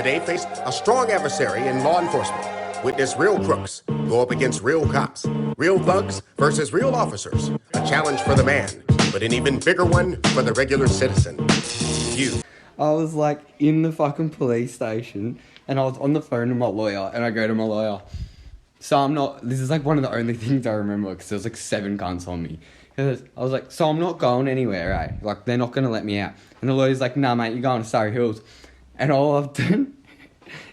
today face a strong adversary in law enforcement. Witness real crooks go up against real cops. Real thugs versus real officers. A challenge for the man, but an even bigger one for the regular citizen. You. I was like in the fucking police station and I was on the phone to my lawyer and I go to my lawyer. So this is like one of the only things I remember because there was like 7 guns on me. I was like, so I'm not going anywhere, right? Like they're not going to let me out. And the lawyer's like, nah mate, you're going to Surrey Hills. And all I've done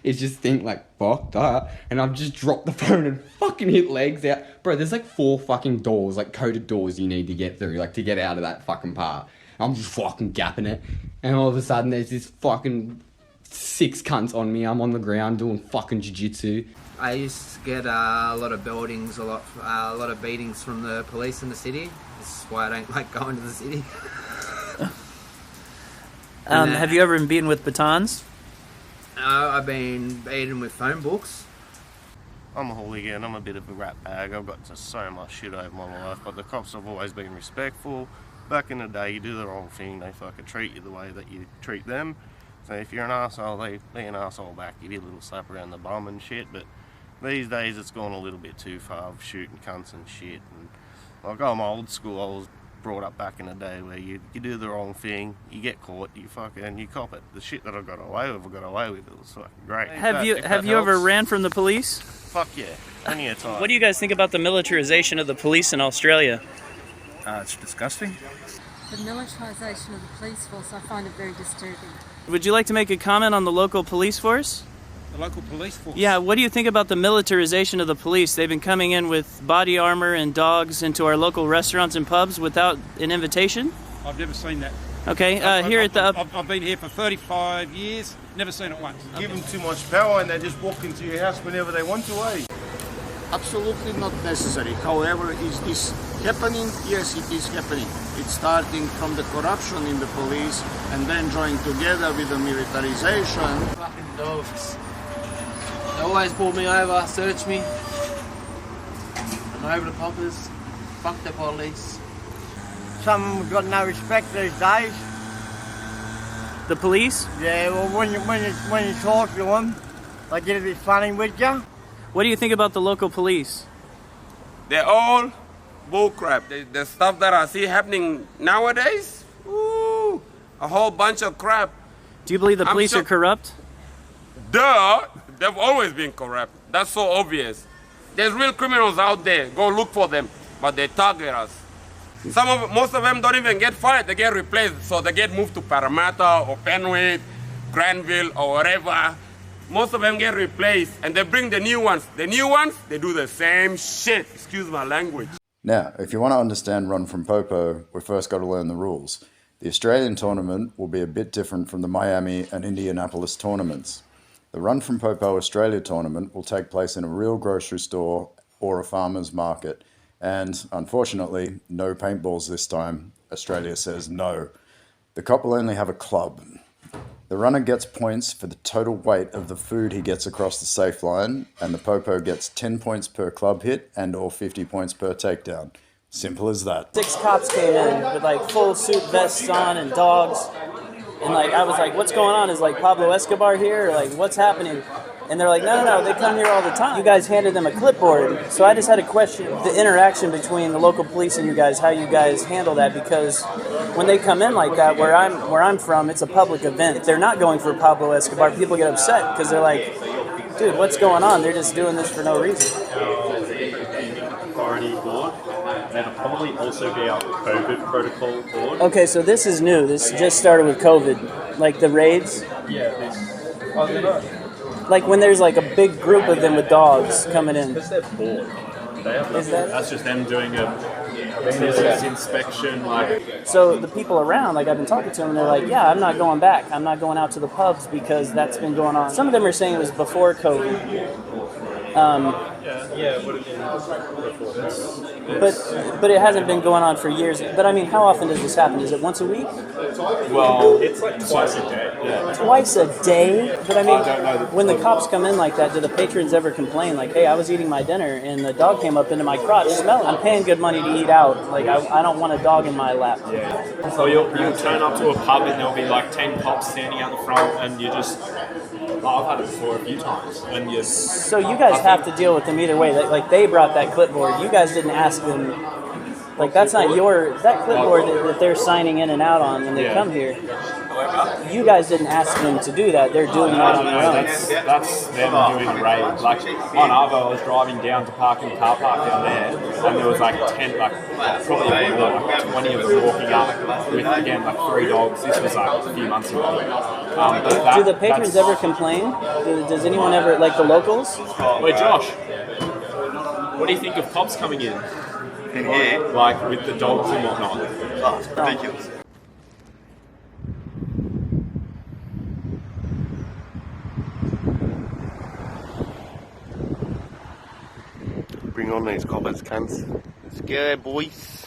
is just think like, fuck that. And I've just dropped the phone and fucking hit legs out. Bro, there's like 4 fucking doors, like coded doors you need to get through, like to get out of that fucking part. I'm just fucking gapping it. And all of a sudden there's this fucking 6 cunts on me. I'm on the ground doing fucking jiu-jitsu. I used to get a lot of beatings, a lot of beatings from the police in the city. This is why I don't like going to the city. Have you ever been beaten with batons? I've been beaten with phone books. I'm a hooligan, I'm a bit of a rat bag. I've got to so much shit over my life, but the cops have always been respectful. Back in the day, you do the wrong thing, they fucking treat you the way that you treat them. So if you're an arsehole, they be an arsehole back, give you a little slap around the bum and shit, but these days it's gone a little bit too far of shooting cunts and shit. And like, I'm old school, I was brought up back in the day where you do the wrong thing, you get caught, you cop it. The shit that I got away with, it was fucking great. Have you ever ran from the police? Fuck yeah, plenty of time. What do you guys think about the militarization of the police in Australia? It's disgusting. The militarisation of the police force, I find it very disturbing. Would you like to make a comment on the local police force? The local police force? Yeah, what do you think about the militarization of the police? They've been coming in with body armor and dogs into our local restaurants and pubs without an invitation? I've never seen that. Okay, I've been here for 35 years, never seen it once. Give them too much power and they just walk into your house whenever they want to, eh? Absolutely not necessary. However, is this happening? Yes, it is happening. It's starting from the corruption in the police and then joined together with the militarization. Fucking dogs. They always pull me over, search me. I'm over the poppers. Fuck the police. Some got no respect these days. The police? Yeah, well, when you talk to them, they get a bit funny with you. What do you think about the local police? They're all bullcrap. The stuff that I see happening nowadays, ooh, a whole bunch of crap. Do you believe the police are corrupt? Duh! They've always been corrupt. That's so obvious. There's real criminals out there. Go look for them. But they target us. Most of them don't even get fired. They get replaced. So they get moved to Parramatta or Penwith, Granville or wherever. Most of them get replaced and they bring the new ones. The new ones, they do the same shit. Excuse my language. Now, if you want to understand Run from Popo, we first got to learn the rules. The Australian tournament will be a bit different from the Miami and Indianapolis tournaments. The Run from Popo Australia tournament will take place in a real grocery store or a farmer's market. And unfortunately, no paintballs this time. Australia says no. The cop will only have a club. The runner gets points for the total weight of the food he gets across the safe line, and the Popo gets 10 points per club hit and or 50 points per takedown. Simple as that. 6 cops came in with like full suit vests on and dogs. And like I was like, what's going on? Is like Pablo Escobar here? Or like what's happening? And they're like, no, they come here all the time. You guys handed them a clipboard. So I just had a question, the interaction between the local police and you guys, how you guys handle that, because when they come in like that, where I'm from, it's a public event. If they're not going for Pablo Escobar, people get upset because they're like, dude, what's going on? They're just doing this for no reason. Authority board. That'll probably also be our COVID protocol board. Okay, so this is new. This just started with COVID. Like the raids? Yeah, like when there's like a big group of them with dogs coming in. Because they're bored. That's just them doing a business inspection. So the people around, like I've been talking to them, and they're like, yeah, I'm not going back. I'm not going out to the pubs because that's been going on. Some of them are saying it was before COVID. But it hasn't been going on for years. But I mean, how often does this happen? Is it once a week? Well, it's like twice a day. Yeah. Twice a day? But I mean, when the cops come in like that, do the patrons ever complain? Like, hey, I was eating my dinner and the dog came up into my crotch smelling. I'm paying good money to eat out. Like, I don't want a dog in my lap. Yeah. So you'll turn up to a pub and there'll be like 10 cops standing out the front and you just I've had it before a few times. And yes. So you guys have to deal with them either way. Like they brought that clipboard. You guys didn't ask them. Like that's not that clipboard that they're signing in and out on when they come here. You guys didn't ask them to do that. They're doing that on their own. That's them doing the raid. Like on Arvo, I was driving down to park in the car park down there, and there was like 10, probably like 20 of them walking up with again like 3 dogs. This was like a few months ago. Do the patrons ever complain? Does anyone ever, like the locals? Wait, Josh, what do you think of cops coming in here, like with the dogs and whatnot? Oh, it's ridiculous. Bring on these coppers, cunts. Let's go, boys.